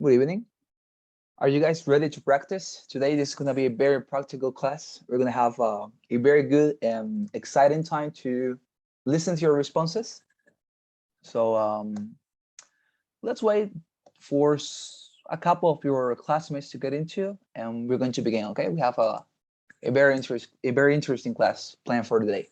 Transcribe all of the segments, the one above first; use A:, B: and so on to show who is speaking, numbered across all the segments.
A: Good evening. Are you guys ready to practice? Today, this is going to be a very practical class. We're going to have a very good and exciting time to listen to your responses. So let's wait for a couple of your classmates to get into, and we're going to begin. Okay, we have a very interesting class planned for today.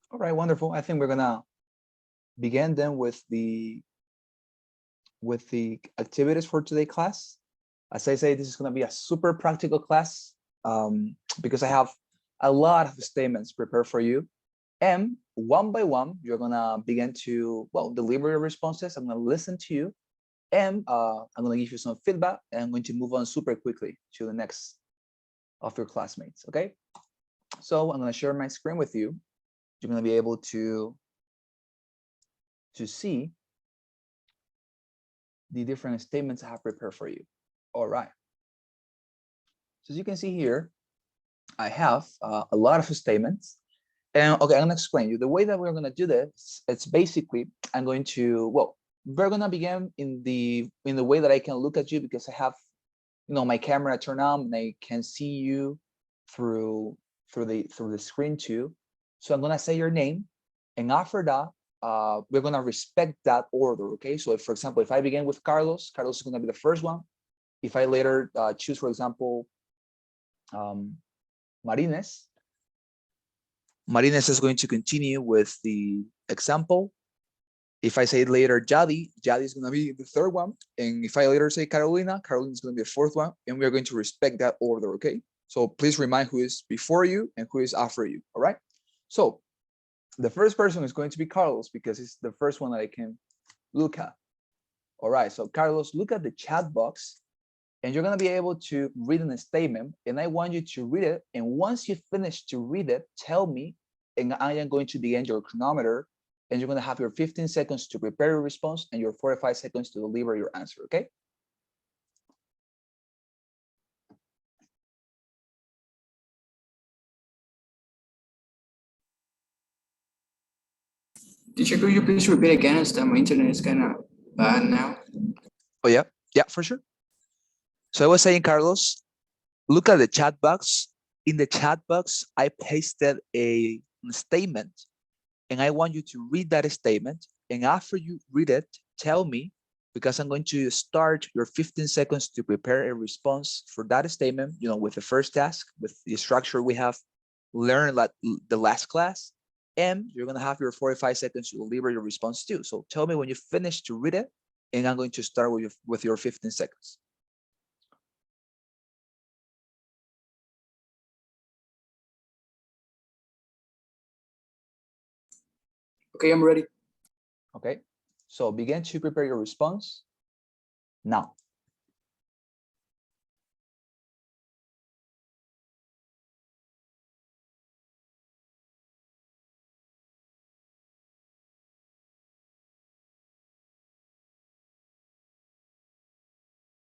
A: All right, wonderful. I think we're gonna begin then with the activities for today class. As I say, this is going to be a super practical class because I have a lot of statements prepared for you. And one by one, you're going to begin to, well, deliver your responses. I'm going to listen to you and I'm going to give you some feedback and I'm going to move on super quickly to the next of your classmates, okay? So I'm going to share my screen with you. You're going to be able to see the different statements I have prepared for you. All right. So as you can see here, I have a lot of statements. And okay, I'm gonna explain you. The way that we're gonna do this, it's basically, I'm going to, well, we're gonna begin in the way that I can look at you because I have, my camera turned on and I can see you through the screen too. So I'm gonna say your name, and after that, we're gonna respect that order, okay? So if, for example, if I begin with Carlos, Carlos is gonna be the first one. If I later choose, for example, Marines is going to continue with the example. If I say later Jadi is going to be the third one. And if I later say Carolina is going to be the fourth one. And we're going to respect that order, okay? So please remind who is before you and who is after you, all right? So the first person is going to be Carlos because it's the first one that I can look at. All right, so Carlos, look at the chat box and you're going to be able to read in a statement, and I want you to read it. And once you finish to read it, tell me, and I am going to begin your chronometer, and you're going to have your 15 seconds to prepare your response and your 45 seconds to deliver your answer, okay?
B: Teacher, could you please repeat again as my internet is kind of bad now?
A: Oh, yeah, for sure. So I was saying, Carlos, look at the chat box. In the chat box, I pasted a statement, and I want you to read that statement. And after you read it, tell me, because I'm going to start your 15 seconds to prepare a response for that statement, with the first task, with the structure we have learned like the last class. And you're going to have your 45 seconds to deliver your response too. So tell me when you finish to read it, and I'm going to start with your 15 seconds.
B: Okay, I'm ready.
A: Okay. So begin to prepare your response now.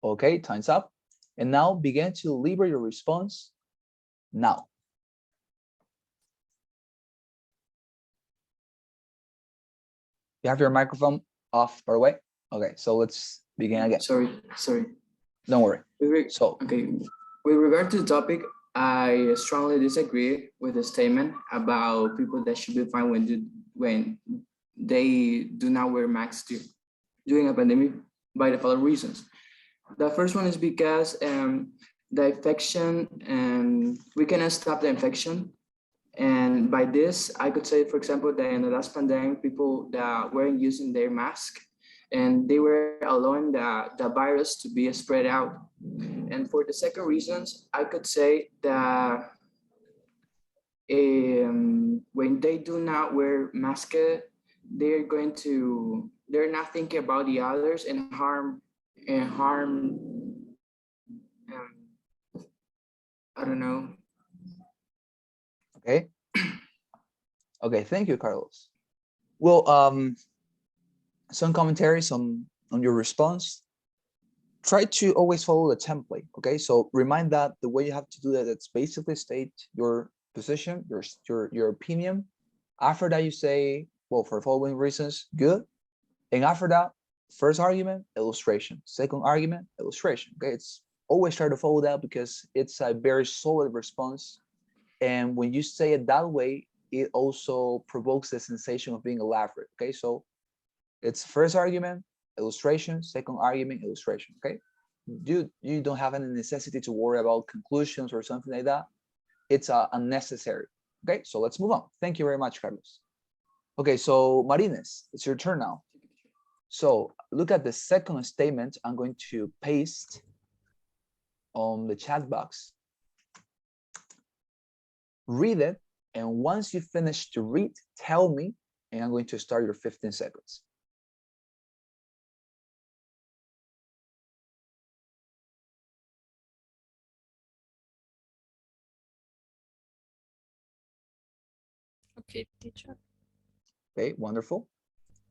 A: Okay, time's up. And now begin to deliver your response now. You have your microphone off, by the way. Okay, so let's begin again.
B: Sorry.
A: Don't worry.
B: So, okay, with regard to the topic, I strongly disagree with the statement about people that should be fine when they do not wear masks during a pandemic by the following reasons. The first one is because the infection, and we cannot stop the infection. And by this, I could say, for example, that in the last pandemic, people that weren't using their mask, and they were allowing the virus to be spread out. And for the second reasons, I could say that when they do not wear mask, they're not thinking about the others and harm. I don't know.
A: Okay. Okay, thank you, Carlos. Well, some commentaries on your response. Try to always follow the template. Okay, so remind that the way you have to do that, it's basically state your position, your opinion. After that, you say, well, for following reasons, good. And after that, first argument, illustration. Second argument, illustration. Okay, it's always try to follow that because it's a very solid response. And when you say it that way, it also provokes the sensation of being elaborate. Okay, so it's first argument, illustration, second argument, illustration. Okay, you don't have any necessity to worry about conclusions or something like that. It's unnecessary. Okay, so let's move on. Thank you very much, Carlos. Okay, so Marines, it's your turn now. So look at the second statement. I'm going to paste on the chat box. Read it, and once you finish to read, tell me, and I'm going to start your 15 seconds.
C: Okay, teacher.
A: Okay, wonderful.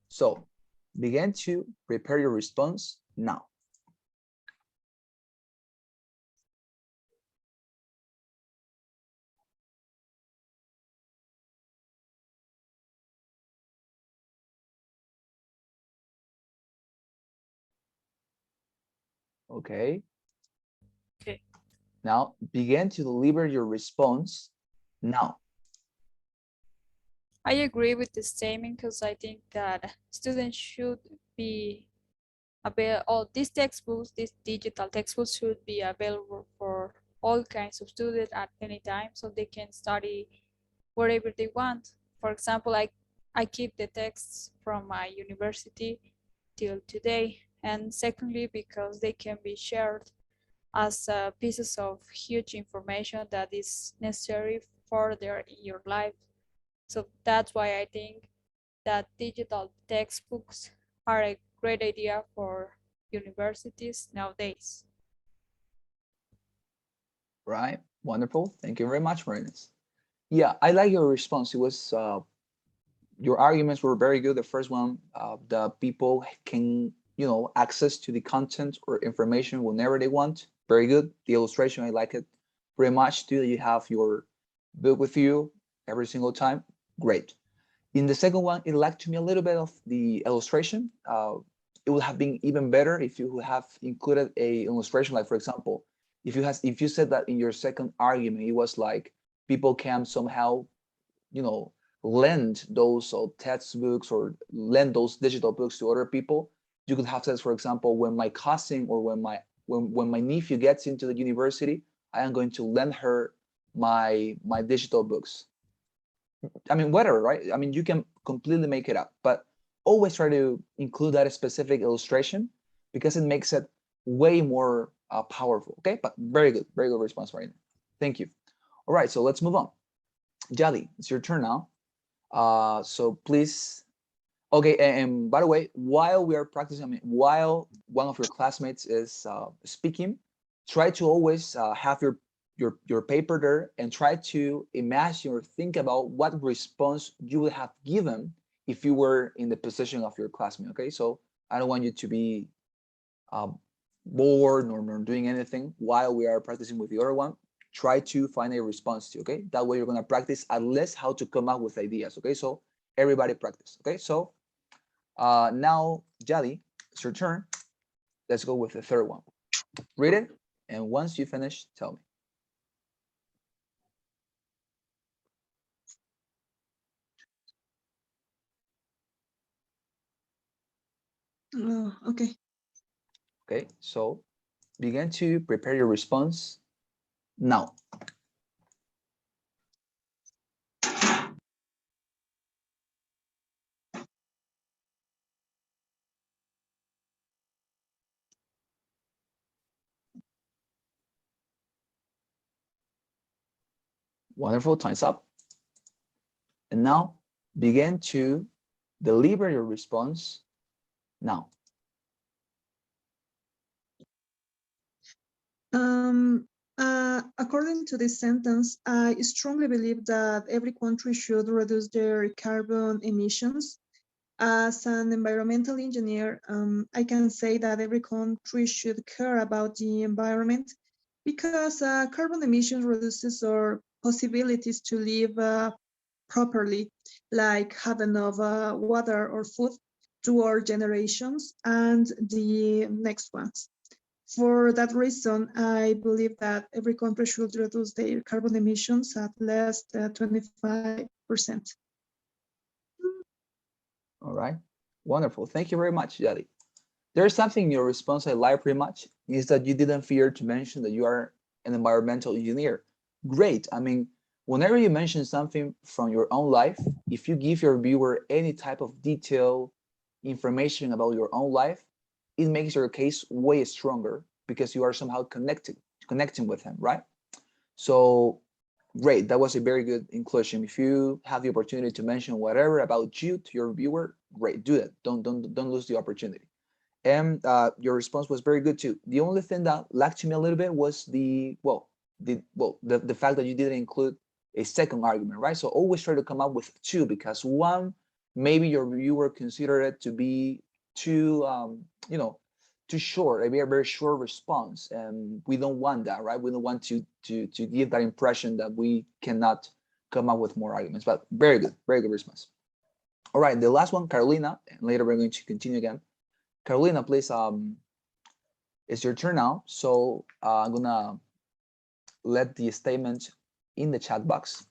A: So begin to prepare your response now. Okay.
C: Okay.
A: Now begin to deliver your response now.
C: I agree with the statement because I think that students should be available, all these textbooks, these digital textbooks should be available for all kinds of students at any time so they can study wherever they want. For example, I keep the texts from my university till today. And secondly, because they can be shared as pieces of huge information that is necessary further in your life. So that's why I think that digital textbooks are a great idea for universities nowadays.
A: Right, wonderful. Thank you very much, Marinas. Yeah, I like your response. It was your arguments were very good. The first one, the people can, access to the content or information whenever they want. Very good. The illustration, I like it very much too. You have your book with you every single time. Great. In the second one, it lacked to me a little bit of the illustration. It would have been even better if you have included a illustration, like for example, if you said that in your second argument, it was like people can somehow, lend those textbooks or lend those digital books to other people. You could have said, for example, when my cousin or when my nephew gets into the university, I am going to lend her my digital books. I mean, whatever, right? I mean, you can completely make it up, but always try to include that specific illustration because it makes it way more powerful. Okay, but very good response right now. Thank you. All right, so let's move on. Jadi, it's your turn now. So please Okay, and by the way, while we are practicing, I mean, while one of your classmates is speaking, try to always have your paper there and try to imagine or think about what response you would have given if you were in the position of your classmate. Okay, so I don't want you to be bored nor doing anything while we are practicing with the other one. Try to find a response to. Okay, that way you're gonna practice at least how to come up with ideas. Okay, so everybody practice. Okay, so. Now, Jadi, it's your turn. Let's go with the third one. Read it, and once you finish, tell me.
D: Okay.
A: Okay, so begin to prepare your response now. Wonderful, time's up. And now begin to deliver your response now.
D: According to this sentence, I strongly believe that every country should reduce their carbon emissions. As an environmental engineer, I can say that every country should care about the environment because carbon emissions reduces our possibilities to live properly, like have enough water or food to our generations and the next ones. For that reason, I believe that every country should reduce their carbon emissions at least 25%.
A: All right, wonderful. Thank you very much, Jadi. There's something in your response I like pretty much, is that you didn't fear to mention that you are an environmental engineer. Great. I mean, whenever you mention something from your own life, if you give your viewer any type of detail information about your own life, it makes your case way stronger because you are somehow connecting with him, right? So great, that was a very good inclusion. If you have the opportunity to mention whatever about you to your viewer, great, do that. Don't lose the opportunity. And your response was very good too. The only thing that lacked to me a little bit was the fact that you didn't include a second argument, right? So always try to come up with two, because one, maybe your viewer consider it to be too too short, a very short response, and we don't want that, right? We don't want to give that impression that we cannot come up with more arguments. But very good response. All right, the last one, Carolina, and later we're going to continue again. Carolina, please, it's your turn now. So I'm gonna let the statement in the chat box.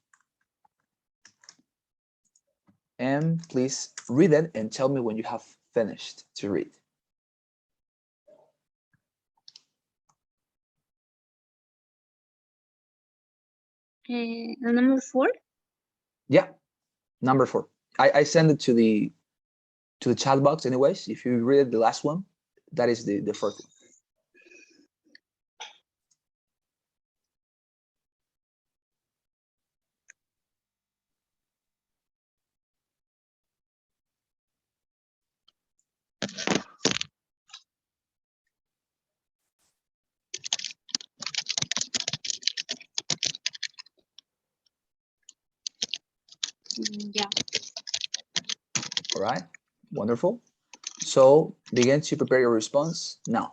A: And please read it and tell me when you have finished to read.
E: Number 4?
A: Yeah, number 4. I send it to the chat box anyways. If you read the last one, that is the first one.
E: Yeah.
A: All right, wonderful. So begin to prepare your response now.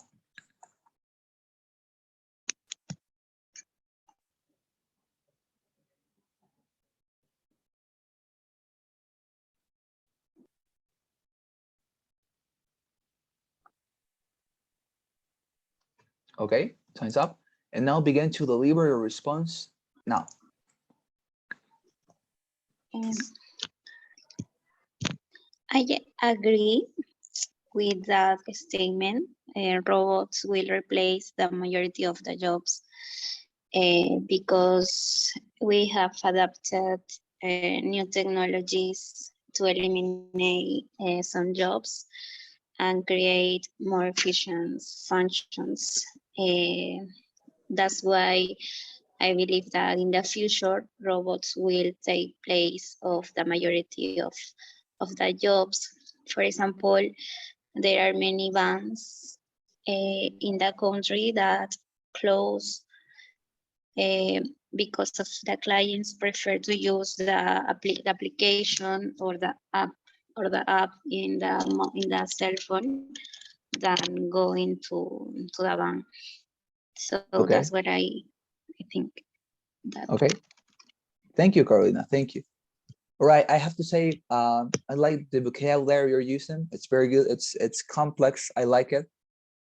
A: Okay, time's up. And now begin to deliver your response now.
E: I agree with that statement. Robots will replace the majority of the jobs because we have adapted new technologies to eliminate some jobs and create more efficient functions. That's why I believe that in the future, robots will take place of the majority of the jobs. For example, there are many banks in the country that close because of the clients prefer to use the application or the app in the cell phone than going to the bank. So
A: Okay.
E: that's what I think. That.
A: Okay. Thank you, Carolina. Thank you. All right. I have to say, I like the vocabulary you're using. It's very good. It's complex. I like it.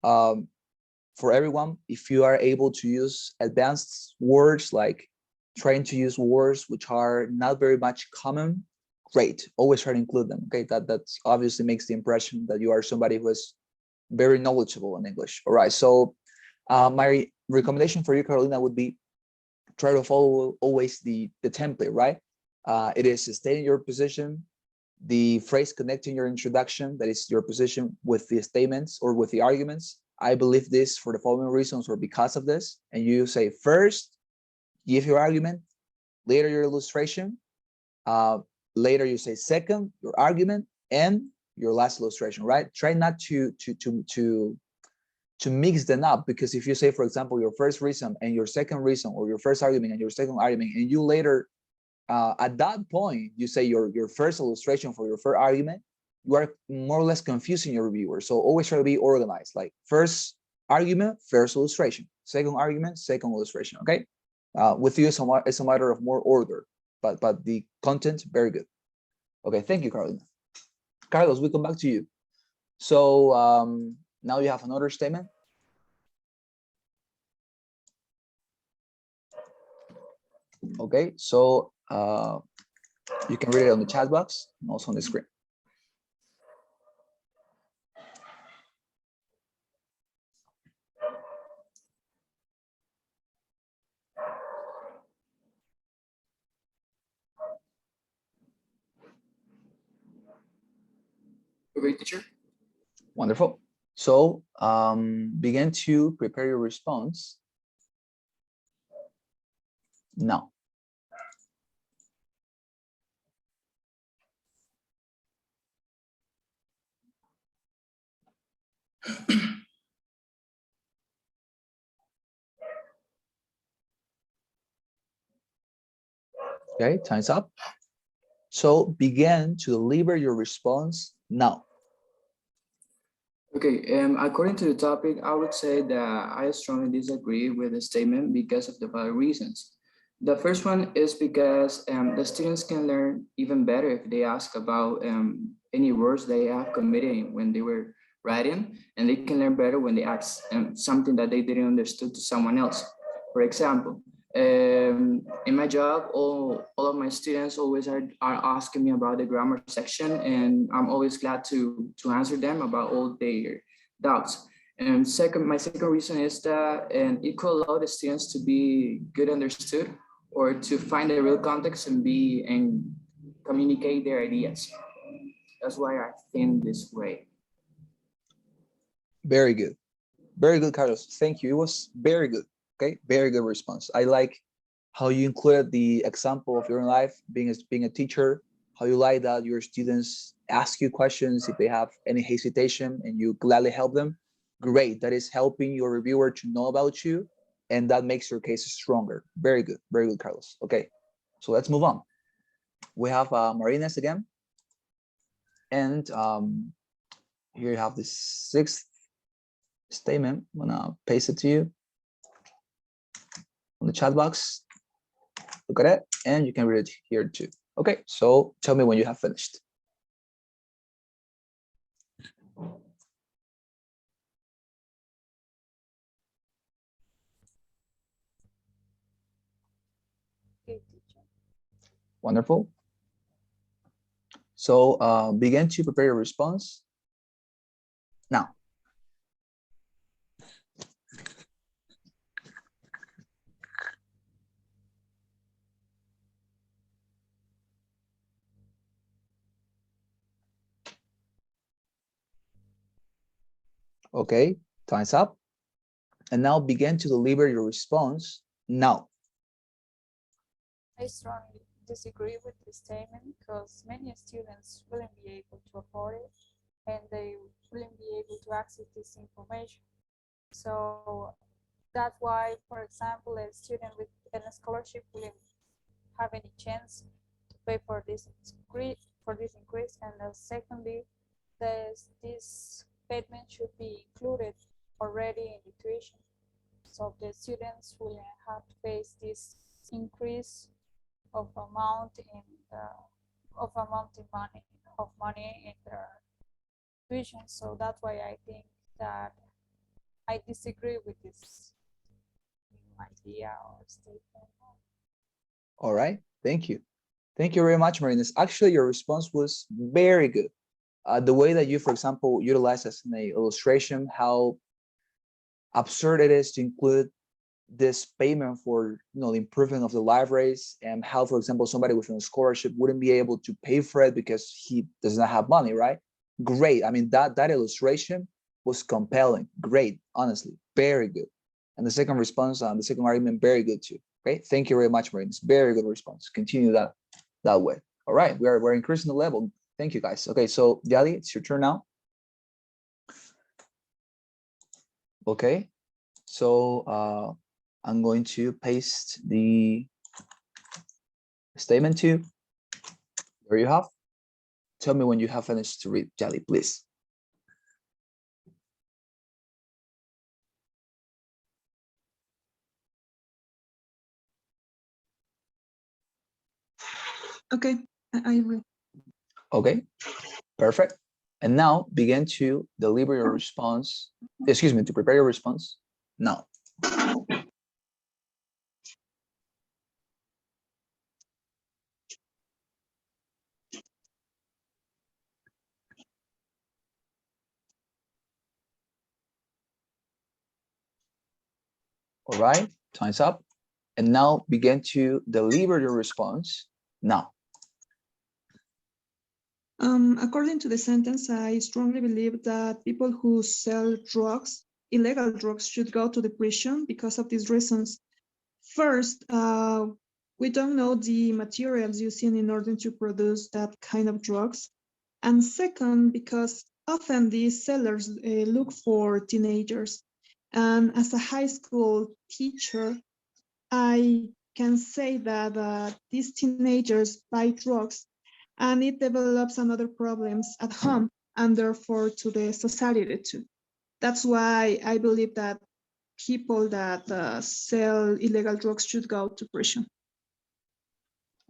A: For everyone, if you are able to use advanced words, like trying to use words which are not very much common, great. Always try to include them. Okay. That's obviously makes the impression that you are somebody who is very knowledgeable in English. All right. So my recommendation for you, Carolina, would be try to follow always the template, right? It is stating your position, the phrase connecting your introduction, that is your position, with the statements or with the arguments. I believe this for the following reasons or because of this. And you say first, give your argument, later your illustration, later you say second, your argument, and your last illustration, right? Try not to mix them up, because if you say, for example, your first reason and your second reason, or your first argument and your second argument, and you later at that point you say your first illustration for your first argument, you are more or less confusing your reviewer. So always try to be organized, like first argument, first illustration, second argument, second illustration. Okay. With you it's a matter of more order, but the content very good. Okay, thank you, Carolina. Carlos, we come back to you. So now you have another statement. Okay, so you can read it on the chat box and also on the screen.
B: Okay, teacher.
A: Wonderful. So begin to prepare your response now. Okay, time's up. So begin to deliver your response now.
B: Okay, according to the topic, I would say that I strongly disagree with the statement because of the following reasons. The first one is because the students can learn even better if they ask about any words they have committed when they were writing, and they can learn better when they ask something that they didn't understood to someone else. For example, in my job, all of my students always are asking me about the grammar section, and I'm always glad to answer them about all their doubts. And my second reason is that it could allow the students to be good understood, or to find the real context and communicate their ideas. That's why I think this way.
A: Very good. Very good, Carlos. Thank you. It was very good. Okay, very good response. I like how you included the example of your own life, being a teacher, how you like that your students ask you questions if they have any hesitation and you gladly help them. Great. That is helping your reviewer to know about you, and that makes your case stronger. Very good, Carlos. Okay, so let's move on. We have Marines again. And here you have the sixth statement. I'm gonna paste it to you on the chat box. Look at it, and you can read it here too. Okay, so tell me when you have finished.
C: Okay, teacher.
A: Wonderful. So begin to prepare your response now. Okay, time's up. And now begin to deliver your response now.
C: I strongly disagree with this statement because many students wouldn't be able to afford it. and they wouldn't be able to access this information. So that's why, for example, a student with a scholarship wouldn't have any chance to pay for this increase. And secondly, this payment should be included already in the tuition, so the students will have to face this increase of amount in money in their tuition. So that's why I think that I disagree with this idea or statement.
A: All right, thank you. Thank you very much, Marinas. Actually, your response was very good. The way that you, for example, utilize as an illustration how absurd it is to include this payment for the improvement of the libraries, and how, for example, somebody with a scholarship wouldn't be able to pay for it because he does not have money, right? Great. I mean, that illustration was compelling. Great, honestly, very good. And the second response, the second argument, very good too. Okay, thank you very much, Marine. It's very good response. Continue that way. All right, we're increasing the level. Thank you, guys. Okay, so Yali, it's your turn now. Okay, so I'm going to paste the statement 2. There you have. Tell me when you have finished to read, Yali, please.
D: Okay, I read.
A: Okay, perfect. And now begin to deliver your response. Excuse me, to prepare your response now. All right, time's up. And now begin to deliver your response now.
D: According to the sentence, I strongly believe that people who sell drugs, illegal drugs, should go to the prison because of these reasons. First, we don't know the materials used in order to produce that kind of drugs. And second, because often these sellers look for teenagers. And as a high school teacher, I can say that these teenagers buy drugs and it develops another problems at home and therefore to the society too. That's why I believe that people that sell illegal drugs should go to prison.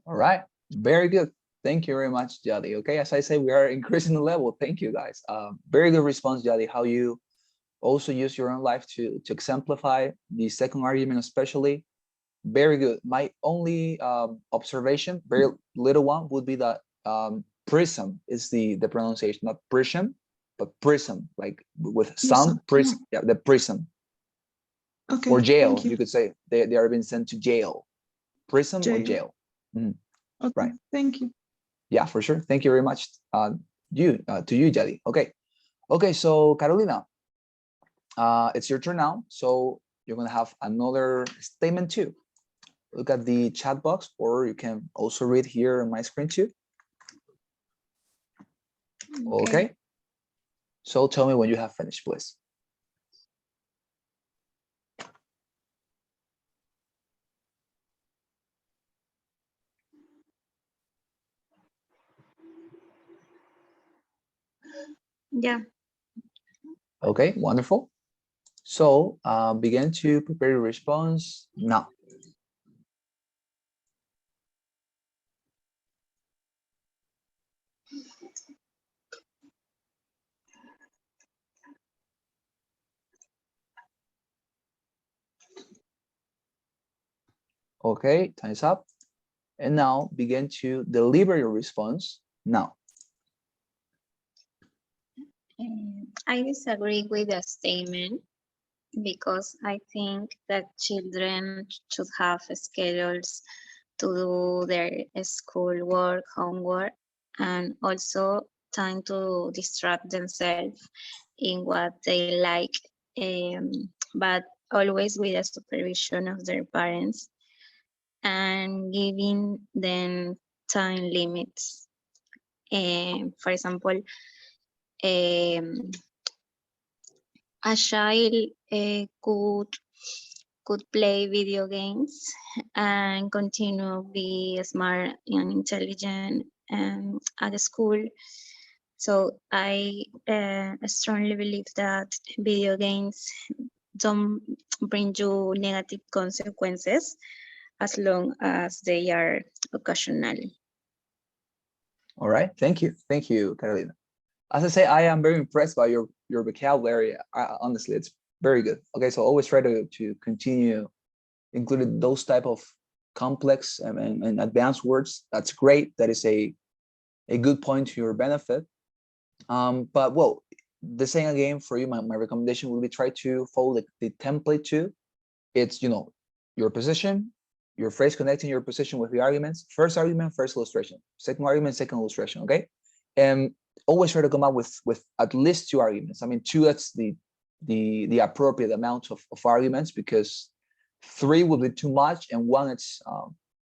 A: All right, very good. Thank you very much, Jadi. Okay, as I say, we are increasing the level. Thank you, guys. Very good response, Jadi. How you also use your own life to exemplify the second argument, especially. Very good. My only observation, very little one, would be that prism is the pronunciation, not prison, but prism, like with some prism. Yeah, the prism.
D: Okay.
A: Or jail, you could say. They are being sent to jail. Prism or jail.
D: Okay,
A: right.
D: Thank you.
A: Yeah, for sure. Thank you very much. To you, Jadi. Okay, so Carolina, it's your turn now. So you're gonna have another statement 2. Look at the chat box, or you can also read here on my screen too. Okay. So tell me when you have finished, please.
E: Yeah.
A: Okay, wonderful. So begin to prepare your response now. Okay, time's up. And now begin to deliver your response now.
E: I disagree with the statement because I think that children should have schedules to do their schoolwork, homework, and also time to distract themselves in what they like, but always with the supervision of their parents and giving them time limits. For example, um, a child could play video games and continue be smart and intelligent at school. So I strongly believe that video games don't bring you negative consequences as long as they are occasional.
A: All right, thank you, Carolina. As I say, I am very impressed by your vocabulary. Honestly, it's very good. Okay, so always try to continue including those type of complex and advanced words. That's great. That is a good point to your benefit. But well, the same again for you, my recommendation will be try to follow the template too. It's, you know, your position, your phrase connecting your position with the arguments. First argument, first illustration. Second argument, second illustration. Okay, and always try to come up with at least two arguments. I mean, two, that's the appropriate amount of arguments, because three will be too much and one it's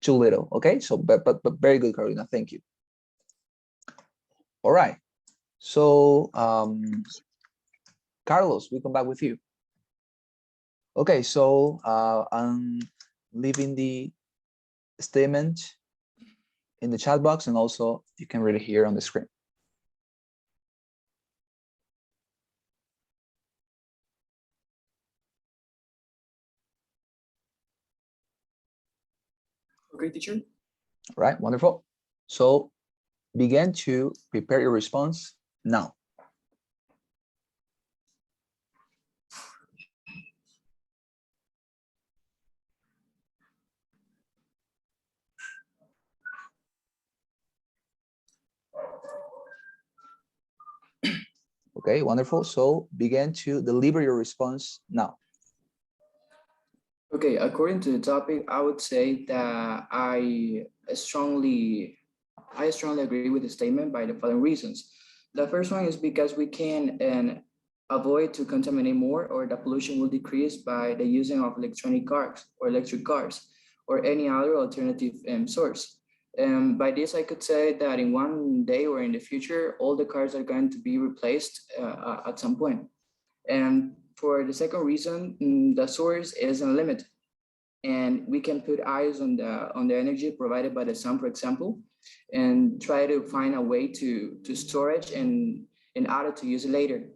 A: too little. Okay, so but very good, Carolina. Thank you. All right. So Carlos, we come back with you. Okay, so I'm leaving the statement in the chat box, and also you can read it here on the screen.
B: Okay, teacher.
A: All right, wonderful. So begin to prepare your response now. Okay, wonderful. So begin to deliver your response now.
B: Okay, according to the topic, I would say that I strongly agree with the statement by the following reasons. The first one is because we can avoid to contaminate more, or the pollution will decrease by the using of electronic cars or electric cars or any other alternative source. By this, I could say that in one day or in the future, all the cars are going to be replaced at some point. And for the second reason, the source is unlimited, and we can put eyes on the energy provided by the sun, for example, and try to find a way to store it and in order to use it later.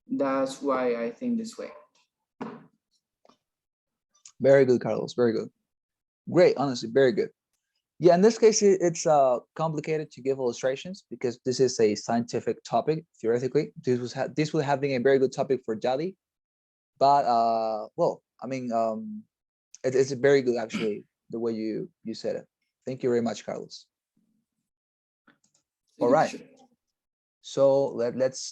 B: That's why I think this way.
A: Very good, Carlos. Very good. Great, honestly, very good. Yeah, in this case, it's complicated to give illustrations because this is a scientific topic. Theoretically, this would have been a very good topic for Jadi, but well, I mean, it's very good actually the way you said it. Thank you very much, Carlos. All right. So let's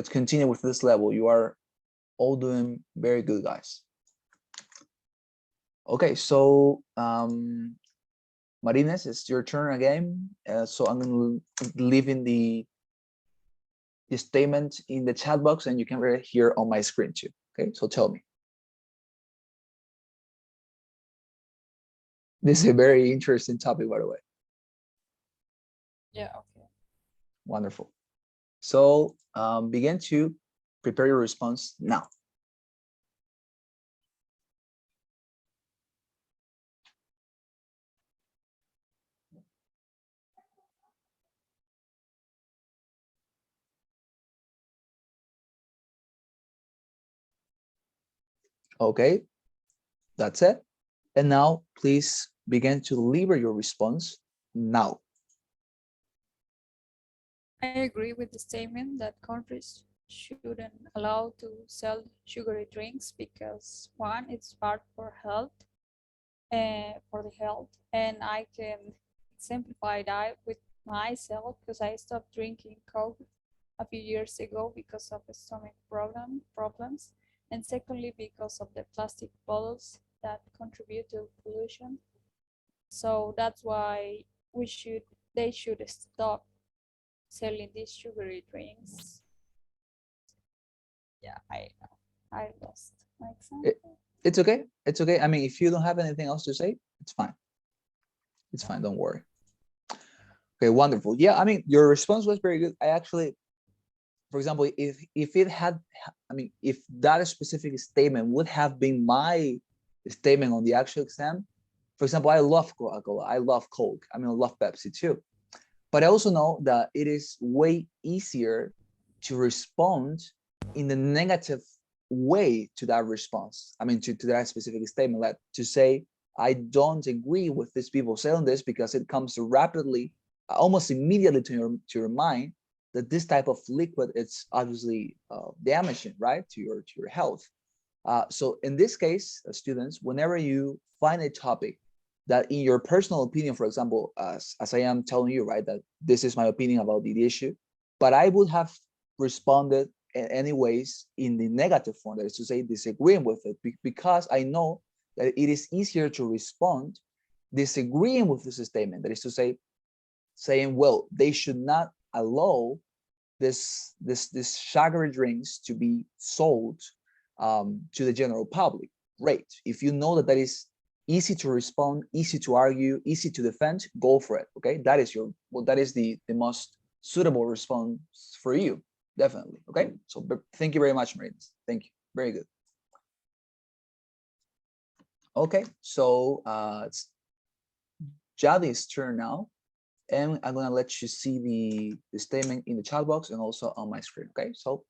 A: continue with this level. You are all doing very good, guys. Okay, so Marines, it's your turn again. So I'm going to leave in the statement in the chat box, and you can read it here on my screen too. Okay, so tell me. This is a very interesting topic, by the way.
C: Yeah, okay.
A: Wonderful. So begin to prepare your response now. Okay, that's it. And now please begin to deliver your response now.
C: I agree with the statement that countries shouldn't allow to sell sugary drinks because one, it's bad for the health, and I can exemplify that with myself because I stopped drinking Coke a few years ago because of the stomach problems, and secondly because of the plastic bottles that contribute to pollution. So that's why they should stop selling these sugary drinks. Yeah, I lost my example.
A: It's okay. It's okay. I mean, if you don't have anything else to say, it's fine. It's fine. Don't worry. Okay, wonderful. Yeah, I mean, your response was very good. I actually for example, if it had, I mean, if that specific statement would have been my statement on the actual exam, for example, I love Coca-Cola, I love Coke, I mean, I love Pepsi too. But I also know that it is way easier to respond in the negative way to that response. I mean, to that specific statement, like to say, I don't agree with these people saying this because it comes rapidly, almost immediately to your mind that this type of liquid it's obviously damaging, right, to your health. So in this case, students, whenever you find a topic that in your personal opinion, for example, as I am telling you, right, that this is my opinion about the issue, but I would have responded anyways in the negative form, that is to say disagreeing with it, because I know that it is easier to respond disagreeing with this statement, that is to say saying, well, they should not allow this sugary drinks to be sold to the general public. Great. If you know that that is easy to respond, easy to argue, easy to defend, go for it. Okay, that is that is the most suitable response for you, definitely. Okay, so thank you very much, Marines. Thank you. Very good. Okay, so it's Jadi's turn now, and I'm gonna let you see the statement in the chat box and also on my screen. Okay, so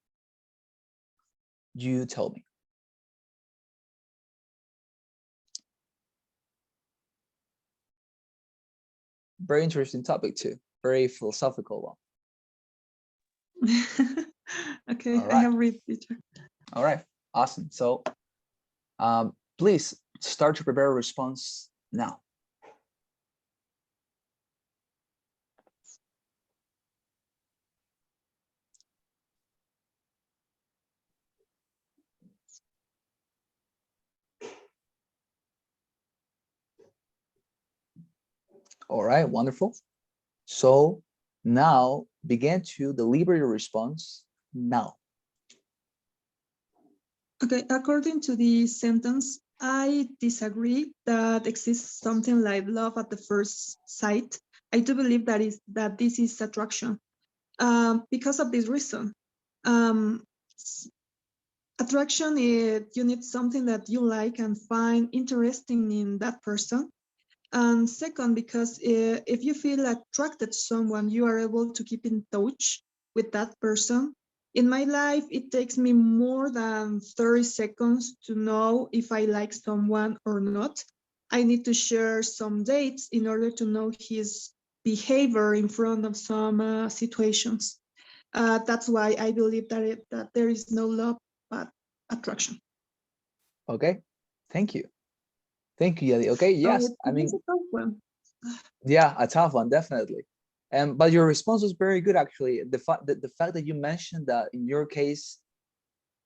A: you tell me. Very interesting topic too. Very philosophical one.
D: Okay,
A: All
D: I
A: right.
D: have read teacher.
A: All right, awesome. So please start to prepare a response now. All right, wonderful. So now begin to deliver your response now.
D: Okay, according to the sentence, I disagree that exists something like love at the first sight. I do believe that this is attraction. Because of this reason, attraction is you need something that you like and find interesting in that person. And second, because if you feel attracted to someone, you are able to keep in touch with that person. In my life, it takes me more than 30 seconds to know if I like someone or not. I need to share some dates in order to know his behavior in front of some situations. That's why I believe that there is no love but attraction.
A: Okay, thank you. Thank you, Yadi. Okay, yes, I mean,
D: It's a tough one.
A: yeah, a tough one, definitely. But your response was very good, actually. The fact that you mentioned that in your case,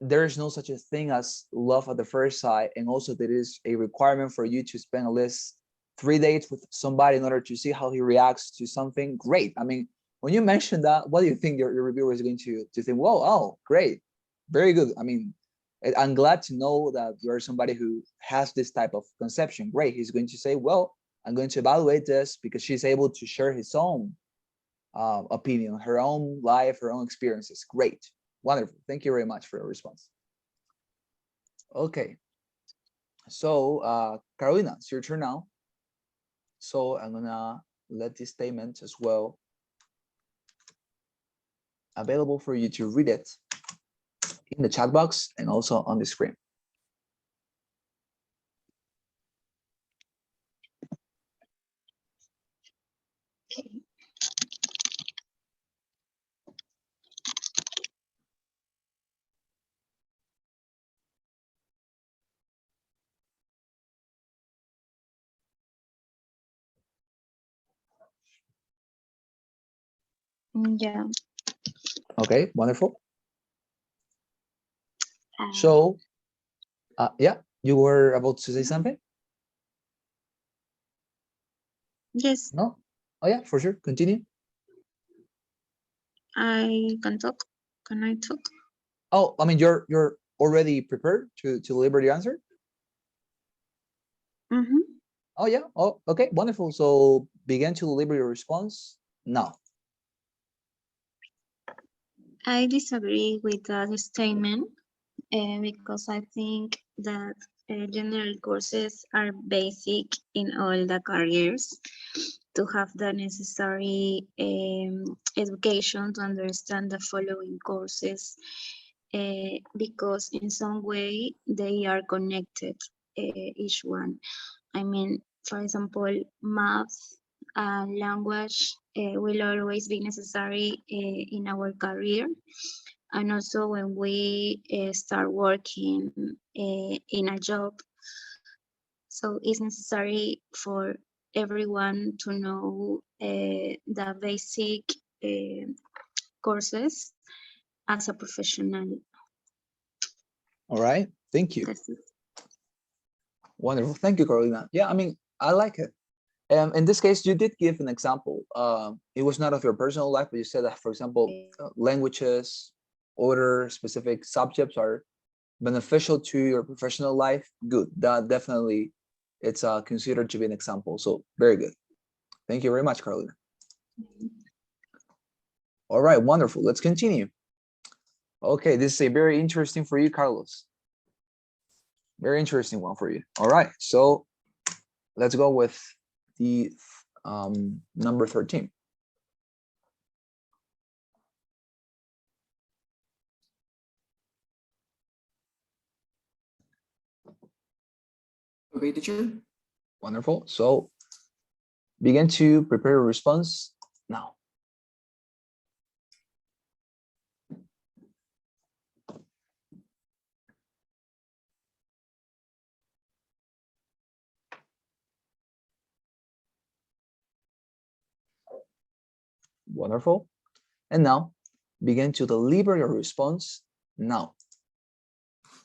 A: there is no such a thing as love at the first sight, and also there is a requirement for you to spend at least 3 dates with somebody in order to see how he reacts to something. Great. I mean, when you mentioned that, what do you think your reviewer is going to think? Whoa, oh, great, very good. I mean, I'm glad to know that you're somebody who has this type of conception. Great. He's going to say, well, I'm going to evaluate this because she's able to share his own opinion, her own life, her own experiences. Great. Wonderful. Thank you very much for your response. Okay. So, Carolina, it's your turn now. So I'm gonna let this statement as well available for you to read it in the chat box and also on the screen.
E: Okay. Yeah.
A: Okay, wonderful.
E: Uh,
A: So, yeah, you were about to say something?
E: yes,
A: No? Oh yeah, for sure. Continue.
E: I can talk. Can I talk?
A: Oh, I mean, you're already prepared to deliver the answer?
E: Mm-hmm.
A: Oh yeah. Oh, okay, wonderful. So begin to deliver your response now.
E: I disagree with that statement because I think that general courses are basic in all the careers to have the necessary education to understand the following courses because in some way they are connected, each one. I mean, for example, math and language will always be necessary in our career. And also when we start working in a job. So it's necessary for everyone to know the basic courses as a professional.
A: All right, thank you.
E: That's it.
A: Wonderful, thank you, Carolina. Yeah, I mean, I like it. In this case, you did give an example. It was not of your personal life, but you said that, for example, languages, other specific subjects are beneficial to your professional life. Good, that definitely it's considered to be an example. So very good. Thank you very much, Carolina. All right, wonderful. Let's continue. Okay, this is a very interesting for you, Carlos. Very interesting one for you. All right, so let's go with the number 13.
B: Okay, teacher.
A: Wonderful. So begin to prepare a response now. Wonderful. And now begin to deliver your response now.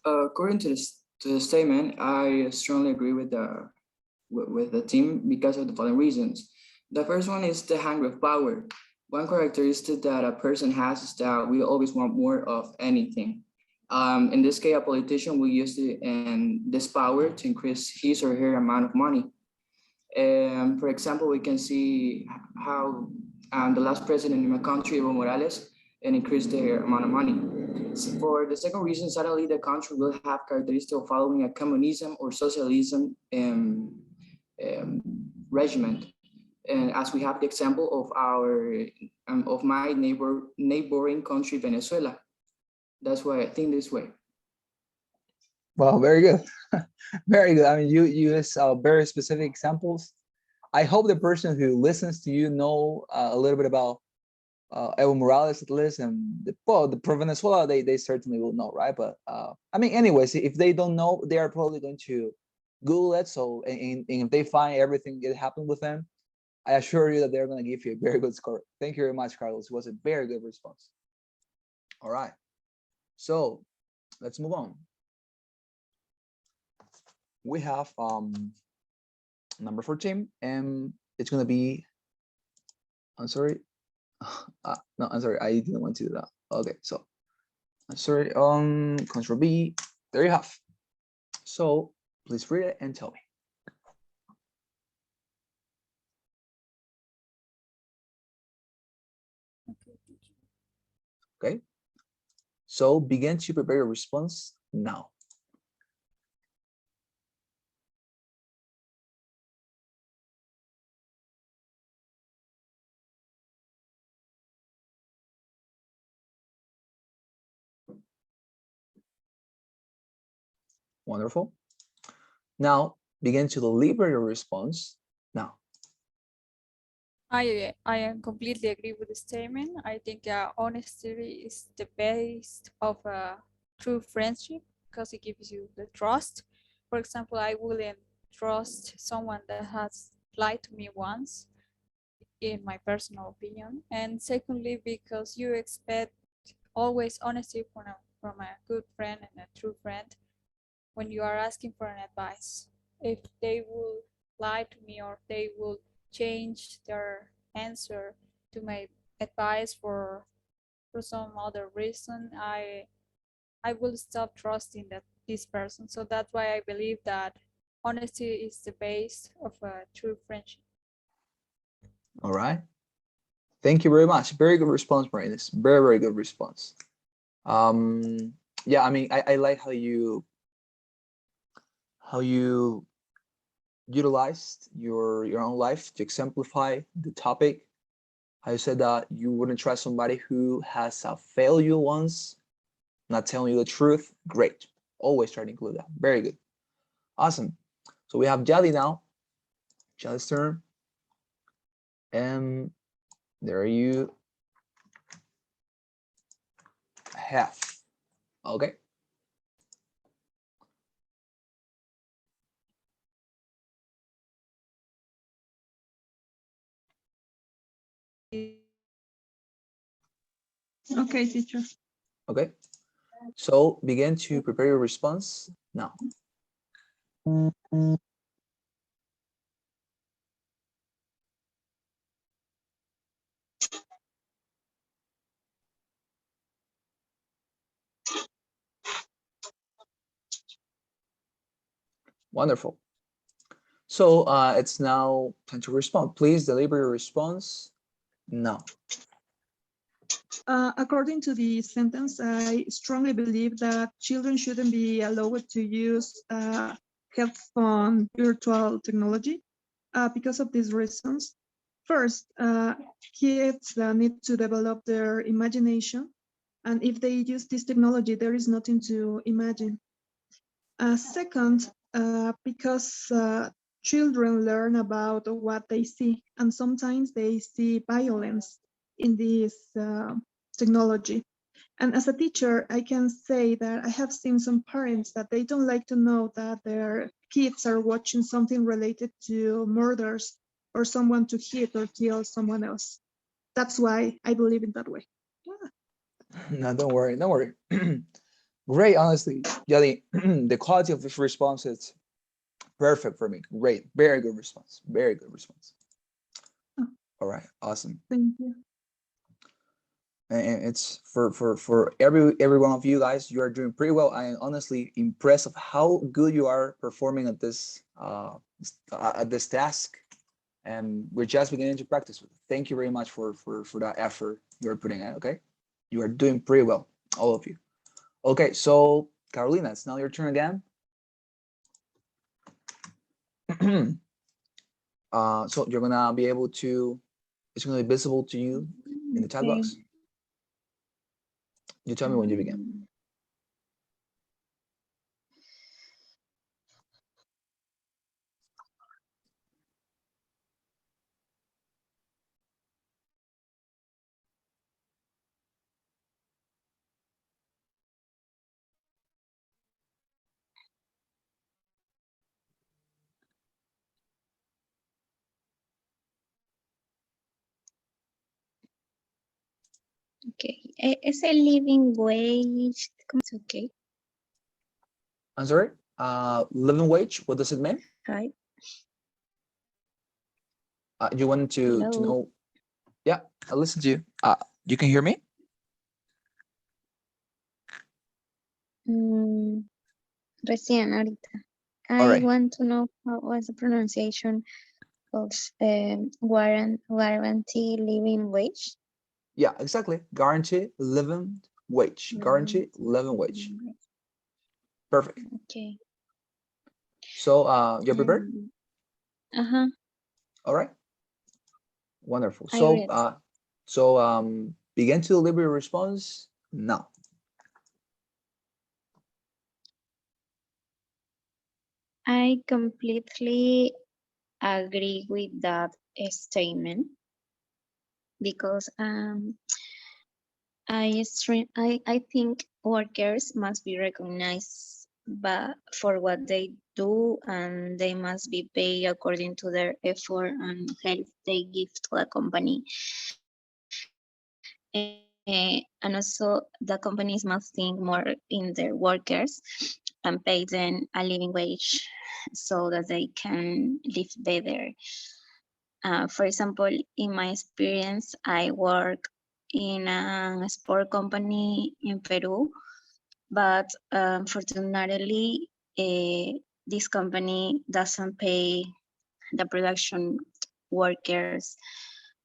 B: According to the statement, I strongly agree with the team because of the following reasons. The first one is the hunger of power. One characteristic that a person has is that we always want more of anything. In this case, a politician will use this power to increase his or her amount of money. For example, we can see how the last president in my country, Evo Morales, and increased their amount of money. So for the second reason, suddenly the country will have characteristics of following a communism or socialism regiment. And as we have the example of my neighboring country, Venezuela. That's why I think this way.
A: Well, very good. Very good. I mean, you use very specific examples. I hope the person who listens to you know a little bit about Evo Morales at least, and the pro Venezuela, they certainly will know, right? But I mean, anyways, if they don't know, they are probably going to Google it. So, and if they find everything that happened with them, I assure you that they're going to give you a very good score. Thank you very much, Carlos. It was a very good response. All right. So let's move on. We have number 14, and it's going to be, I'm sorry. No, I'm sorry. I didn't want to do that. Okay, so I'm sorry. Control B. There you have. So please read it and tell me. Okay. So begin to prepare your response now. Wonderful. Now begin to deliver your response now.
C: I completely agree with the statement. I think honesty is the base of a true friendship because it gives you the trust. For example, I wouldn't trust someone that has lied to me once, in my personal opinion. And secondly, because you expect always honesty from a good friend and a true friend when you are asking for an advice. If they will lie to me or they will change their answer to my advice for some other reason, I will stop trusting this person. So that's why I believe that honesty is the base of a true friendship.
A: All right. Thank you very much. Very good response, Marinas. Very, very good response. Yeah, I mean, I like how you utilized your own life to exemplify the topic. How you said that you wouldn't trust somebody who has failed you once, not telling you the truth. Great. Always try to include that. Very good. Awesome. So we have Jadi now. Jadi's turn. And there you have. Okay.
D: Okay, teacher.
A: Okay. So begin to prepare your response now. Wonderful. So it's now time to respond. Please deliver your response now.
D: According to the sentence, I strongly believe that children shouldn't be allowed to use headphone virtual technology because of these reasons. First, kids need to develop their imagination, and if they use this technology, there is nothing to imagine. Second, because children learn about what they see, and sometimes they see violence in this technology. And as a teacher, I can say that I have seen some parents that they don't like to know that their kids are watching something related to murders or someone to hit or kill someone else. That's why I believe in that way.
A: No, don't worry. Don't worry. Great, honestly, Yali, the quality of this response is perfect for me. Great, very good response. Very good response.
D: Oh.
A: All right, awesome.
D: Thank you.
A: And it's for every one of you guys. You are doing pretty well. I am honestly impressed of how good you are performing at this task, and we're just beginning to practice with it. Thank you very much for that effort you're putting in. Okay, you are doing pretty well, all of you. Okay, so Carolina, it's now your turn again. So you're gonna be able to, it's gonna be visible to you in the chat box. You tell me when you begin.
E: Okay. Is a living wage? It's okay.
A: I'm sorry. Living wage. What does it mean?
E: Hi.
A: You want to
E: Hello.
A: know? Yeah, I listen to you. You can hear me?
E: Recién ahorita.
A: All
E: I
A: right.
E: want to know what was the pronunciation of guarantee living wage.
A: Yeah, exactly. Guarantee living wage. Guarantee living wage. Perfect.
E: Okay.
A: So you're prepared?
E: Uh-huh.
A: All right. Wonderful.
E: I
A: So
E: read.
A: begin to deliver your response now.
E: I completely agree with that statement because I think workers must be recognized for what they do, and they must be paid according to their effort and help they give to the company. And also the companies must think more in their workers and pay them a living wage so that they can live better. For example, in my experience, I work in a sport company in Peru, but unfortunately, this company doesn't pay the production workers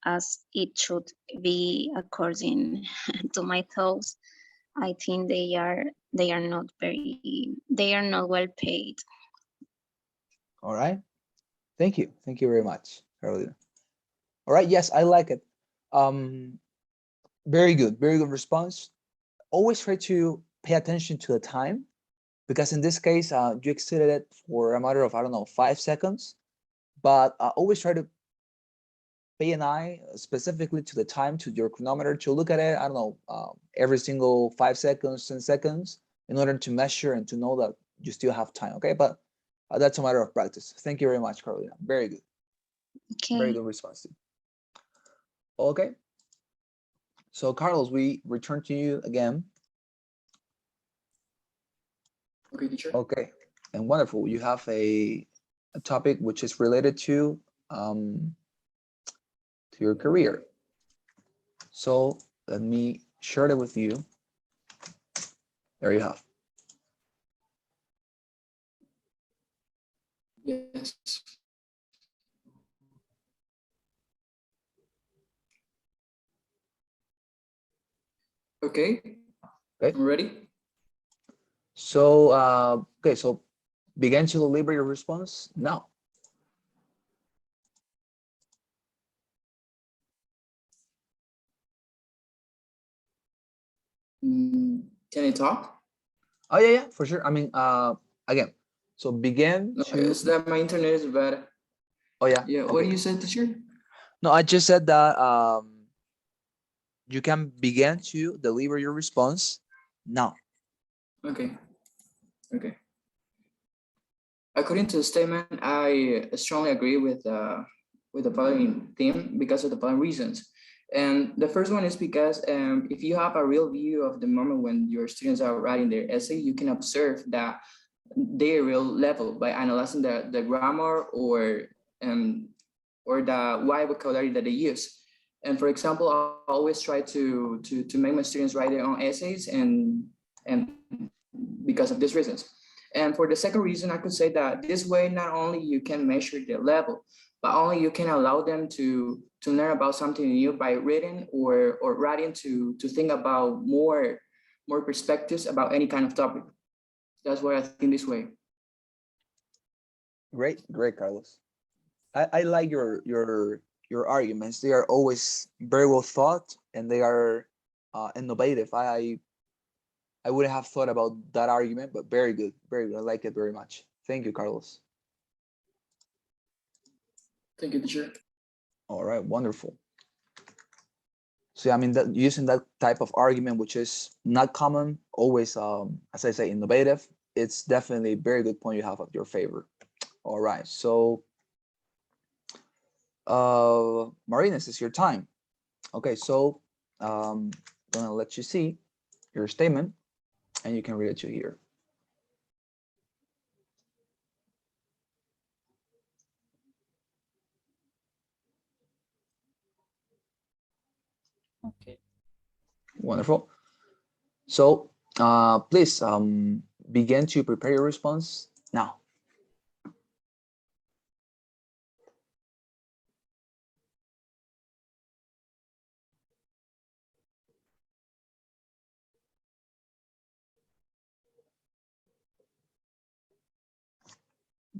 E: as it should be according to my thoughts. I think they are not well paid.
A: All right. Thank you. Thank you very much, Carolina. All right. Yes, I like it. Um, very good. Very good response. Always try to pay attention to the time because in this case, you exceeded it for a matter of, I don't know, 5 seconds. But always try to pay an eye specifically to the time, to your chronometer, to look at it, I don't know, every single 5 seconds, 10 seconds, in order to measure and to know that you still have time, okay? But that's a matter of practice. Thank you very much, Carolina. Very good. Very
E: Okay.
A: good response. Okay. So, Carlos, we return to you again.
B: Okay, teacher.
A: Okay. And wonderful. You have a topic which is related to your career. So let me share it with you. There you have.
B: Yes. Okay.
A: Okay.
B: I'm ready.
A: So, okay, so begin to deliver your response now.
B: Can I talk?
A: Oh, yeah, for sure. I mean, again, so begin
B: No,
A: to,
B: it's that my internet is bad.
A: oh, yeah.
B: Yeah, what
A: Okay.
B: you said, teacher?
A: No, I just said that you can begin to deliver your response now.
B: Okay. Okay. According to the statement, I strongly agree with the following theme because of the following reasons. And the first one is because if you have a real view of the moment when your students are writing their essay, you can observe that their real level by analyzing the grammar or the wide vocabulary that they use. And for example, I always try to make my students write their own essays and because of these reasons. And for the second reason, I could say that this way, not only you can measure their level, but only you can allow them to learn about something new by reading or writing to think about more perspectives about any kind of topic. That's why I think this way.
A: Great, great, Carlos. I like your arguments. They are always very well thought and they are innovative. I wouldn't have thought about that argument, but very good, very good. I like it very much. Thank you, Carlos.
B: Thank you, teacher.
A: All right, wonderful. So I mean that using that type of argument, which is not common, always, as I say, innovative. It's definitely a very good point you have of your favor. All right, so Marinas, it's your time. Okay, so gonna let you see your statement, and you can read it to here.
C: Okay.
A: Wonderful. So please begin to prepare your response now.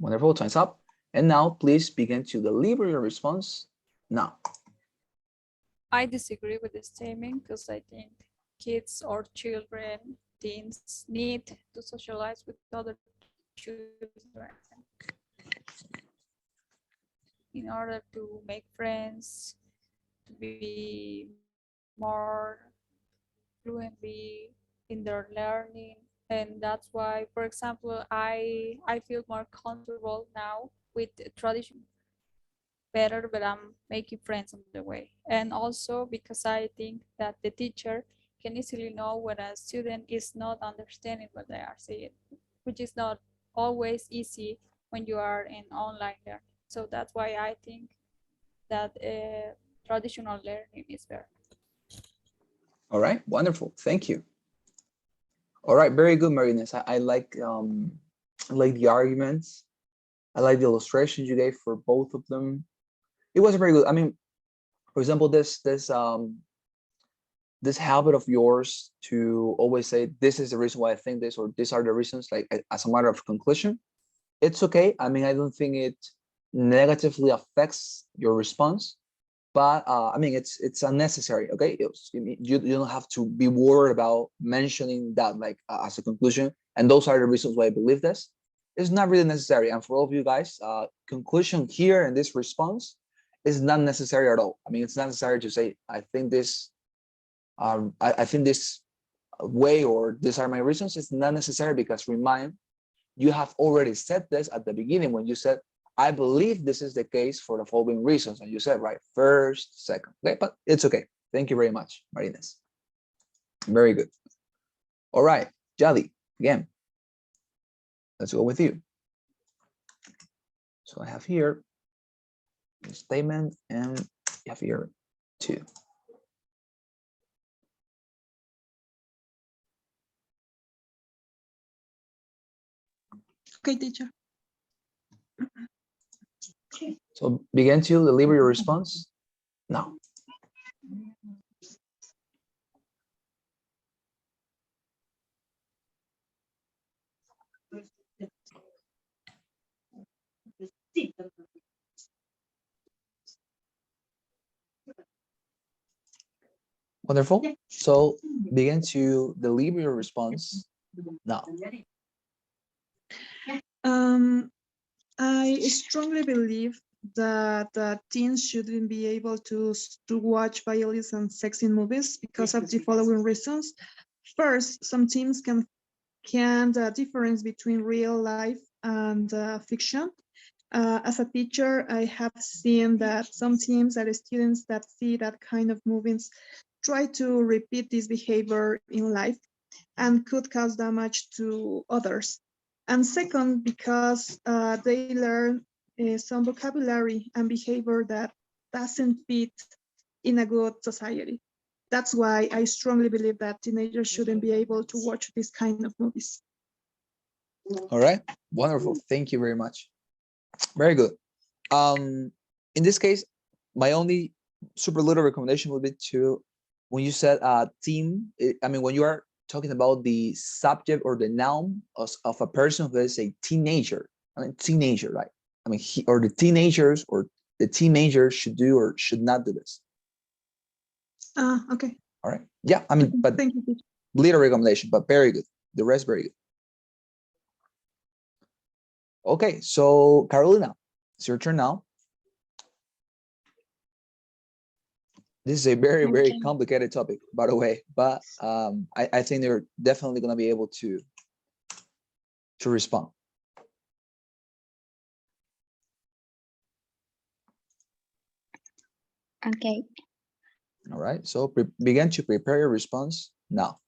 A: Wonderful, time's up. And now please begin to deliver your response now.
C: I disagree with this statement because I think kids or children, teens need to socialize with other children in order to make friends, to be more fluently in their learning. And that's why, for example, I feel more comfortable now with tradition better, but I'm making friends on the way. And also because I think that the teacher can easily know when a student is not understanding what they are saying, which is not always easy when you are in online learning. So that's why I think that traditional learning is better.
A: All right, wonderful, thank you. All right, very good, Marinas. I like the arguments. I like the illustrations you gave for both of them. It was very good. I mean, for example, this habit of yours to always say, this is the reason why I think this, or these are the reasons, like as a matter of conclusion, it's okay. I mean, I don't think it negatively affects your response, but I mean, it's unnecessary. Okay, you don't have to be worried about mentioning that like as a conclusion. And those are the reasons why I believe this. It's not really necessary. And for all of you guys, conclusion here in this response is not necessary at all. I mean, it's not necessary to say, I think this, I think this way, or these are my reasons. It's not necessary, because remind, you have already said this at the beginning when you said, I believe this is the case for the following reasons. And you said, right, first, second. Okay, but it's okay. Thank you very much, Marines. Very good. All right, Jadi, again, let's go with you. So I have here a statement, and you have here 2.
D: Okay, teacher.
A: So begin to deliver your response now. Wonderful. So begin to deliver your response now.
D: I strongly believe that teens shouldn't be able to watch violence and sex in movies because of the following reasons. First, some teens can difference between real life and fiction. As a teacher, I have seen that some teams and students that see that kind of movies try to repeat this behavior in life and could cause damage to others. And second, because they learn some vocabulary and behavior that doesn't fit in a good society. That's why I strongly believe that teenagers shouldn't be able to watch this kind of movies.
A: All right, wonderful. Thank you very much. Very good. In this case, my only super little recommendation would be to, when you said teen, I mean, when you are talking about the subject or the noun of a person who is a teenager, I mean, teenager, right? I mean, he or the teenagers or the teenagers should do or should not do this.
D: Okay.
A: All right. Yeah, I mean, but
D: thank you, teacher.
A: Little recommendation, but very good. The rest very good. Okay, so Carolina, it's your turn now. This is a very complicated topic, by the way, but I think they're definitely going to be able to respond.
E: Okay.
A: All right, so begin to prepare your response now.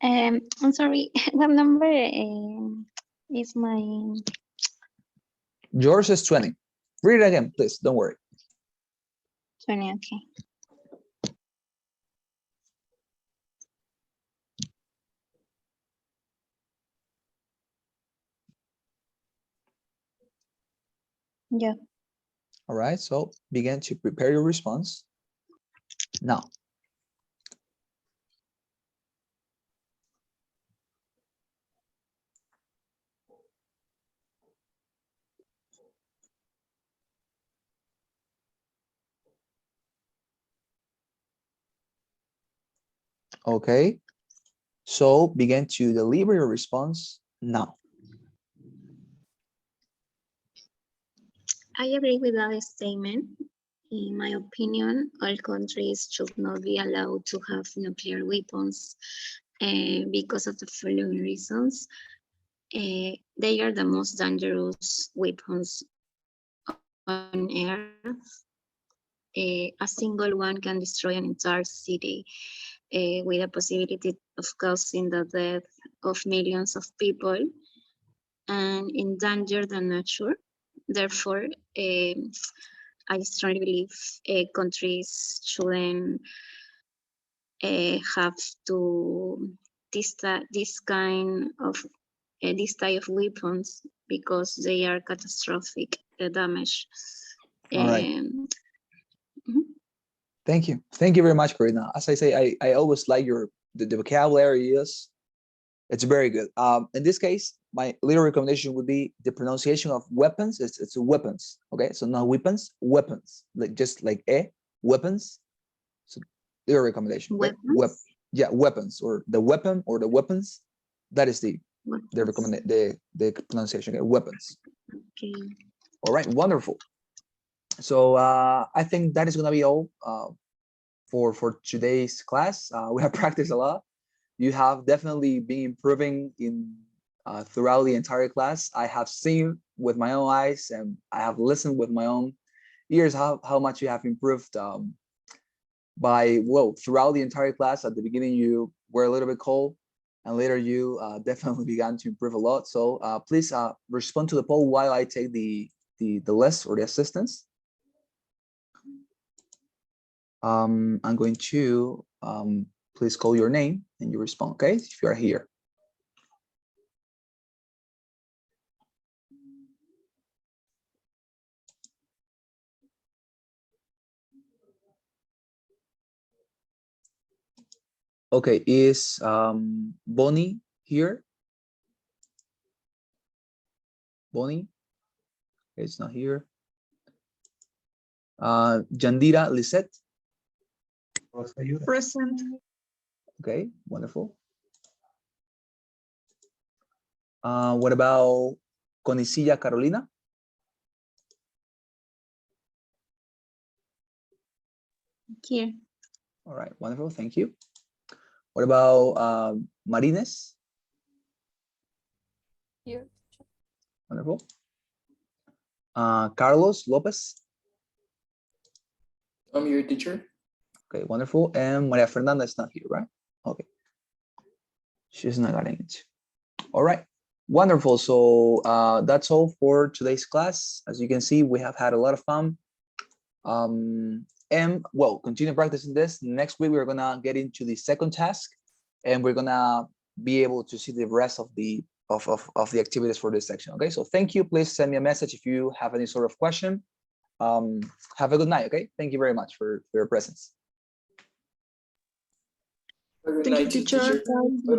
E: I'm sorry, what number is my...
A: Yours is 20. Read it again, please, don't worry.
E: 20, okay. Yeah.
A: All right, so begin to prepare your response now. Okay, so begin to deliver your response now.
E: I agree with that statement. In my opinion, all countries should not be allowed to have nuclear weapons because of the following reasons. They are the most dangerous weapons on Earth. A single one can destroy an entire city with a possibility of causing the death of millions of people and endanger the nature. Therefore, I strongly believe countries shouldn't have to this type of weapons because they are catastrophic damage.
A: All right.
E: Mhm.
A: Thank you. Thank you very much, Karina. As I say, I always like the vocabulary you use. It's very good. In this case, my little recommendation would be the pronunciation of weapons. It's weapons. Okay, so not weapons, weapons. Like just like weapons. So little recommendation. Okay?
E: Weapons?
A: Yeah, weapons or the weapon or the weapons. That is the
E: Weapons.
A: the pronunciation. Okay, weapons.
E: Okay.
A: All right, wonderful. So I think that is gonna be all for today's class. We have practiced a lot. You have definitely been improving in throughout the entire class. I have seen with my own eyes and I have listened with my own ears how much you have improved throughout the entire class. At the beginning you were a little bit cold and later you definitely began to improve a lot. So please respond to the poll while I take the list or the assistance. I'm going to please call your name and you respond, okay, if you are here. Okay, is Bonnie here? Bonnie? It's not here. Jandira Lisette?
D: Present.
A: Okay, wonderful. What about Conicilla Carolina?
E: Here.
A: All right, wonderful, thank you. What about Marines?
C: Here.
A: Wonderful. Carlos Lopez?
B: I'm your teacher.
A: Okay, wonderful. And Maria Fernanda is not here, right? Okay. She's not getting it. All right, wonderful. So that's all for today's class. As you can see, we have had a lot of fun. And well, continue practicing this. Next week, we're gonna get into the second task and we're gonna be able to see the rest of the activities for this section. Okay, so thank you. Please send me a message if you have any sort of question. Have a good night. Okay, thank you very much for your presence.
B: Have a good
D: Thank you,
B: night,
D: teacher.
B: teacher.
D: Bye.